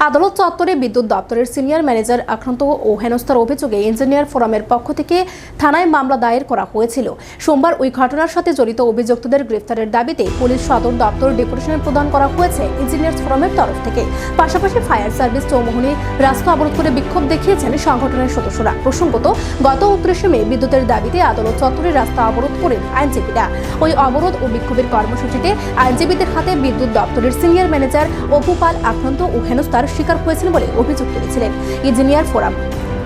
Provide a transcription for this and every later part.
আদালত চত্বরে বিদ্যুৎ দপ্তরের সিনিয়র ম্যানেজার আক্রান্ত ও হেনস্থার অভিযোগে ইঞ্জিনিয়ার ফোরামের পক্ষ থেকে থানায় মামলা দায়ের করা হয়েছিল। সোমবার ওই ঘটনার সাথে জড়িত অভিযুক্তদের গ্রেফতারের দাবিতে পুলিশ সদর দপ্তর ডেপুটেশন প্রদান করা হয়েছে ইঞ্জিনিয়ার্স ফোরামের তরফ থেকে। পাশাপাশি ফায়ার সার্ভিস চৌমুহনী রাস্তা অবরোধ করে বিক্ষোভ দেখিয়েছেন সংগঠনের সদস্যরা। প্রসঙ্গত, গত 29 মে বিদ্যুতের দাবিতে আদালত চত্বরে রাস্তা অবরোধ করেন আইনজীবীরা। ওই অবরোধ ও বিক্ষোভের কর্মসূচিতে আইনজীবীদের হাতে বিদ্যুৎ দপ্তরের সিনিয়র ম্যানেজার অপু পাল আক্রান্ত ও হেনস্থার শিকার হয়েছেন বলে অভিযোগ তুলেছিলেন ইঞ্জিনিয়ার ফোরাম।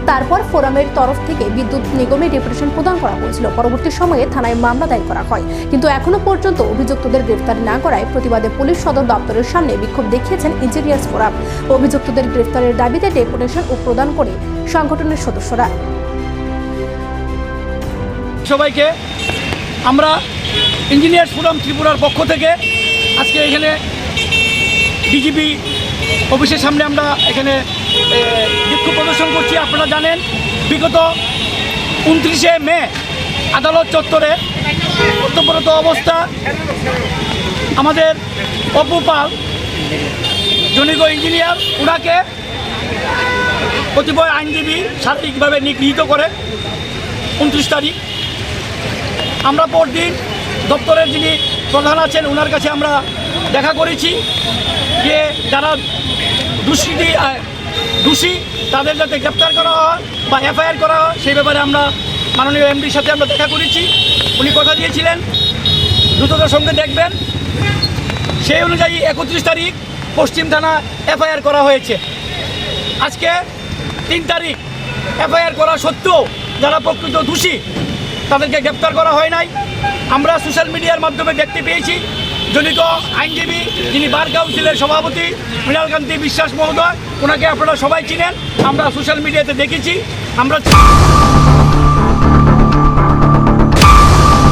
তারপর ফোরামের তরফ থেকে বিদ্যুৎ নিগমে ডেপুটেশন প্রদান করা হয়েছিল। পরবর্তী সময়ে থানায় মামলা দায়ের করা হয়, কিন্তু এখনো পর্যন্ত অভিযুক্তদের গ্রেফতার না করায় প্রতিবাদে পুলিশ সদর দপ্তরের সামনে বিক্ষোভ দেখিয়েছেন ইঞ্জিনিয়ার্স ফোরাম। অভিযুক্তদের গ্রেফতারের দাবিতে ডেপুটেশন ও প্রদান করে সংগঠনের সদস্যরা। সবাইকে আমরা ইঞ্জিনিয়ার্স ফোরাম ত্রিপুরার পক্ষ থেকে আজকে এখানে ডিজিপি অফিসের সামনে আমরা এখানে বিক্ষোভ প্রদর্শন করছি। আপনারা জানেন, বিগত 29 মে আদালত চত্বরে কর্তব্যরত অবস্থা আমাদের অপু পাল জনৈক ইঞ্জিনিয়ার, ওনাকে কতিপয় আইনজীবী শারীরিকভাবে নিগৃহীত করে 29 তারিখ। আমরা পরদিন দপ্তরের যিনি প্রধান আছেন ওনার কাছে আমরা দেখা করেছি যে যারা দোষী তাদের যাতে গ্রেপ্তার করা হয় বা এফআইআর করা হয় সেই ব্যাপারে আমরা মাননীয় এমডির সাথে আমরা দেখা করেছি। উনি কথা দিয়েছিলেন দ্রুততার সঙ্গে দেখবেন। সেই অনুযায়ী 31 তারিখ পশ্চিম থানা এফআইআর করা হয়েছে। আজকে 3 তারিখ এফআইআর করা সত্ত্বেও যারা প্রকৃত দোষী তাদেরকে গ্রেপ্তার করা হয় নাই। আমরা সোশ্যাল মিডিয়ার মাধ্যমে দেখতে পেয়েছি জনিত আইনজীবী যিনি বার কাউন্সিলের সভাপতি মৃণালকান্তি বিশ্বাস মহোদয়, ওনাকে আপনারা সবাই চিনেন, আমরা সোশ্যাল মিডিয়াতে দেখেছি। আমরা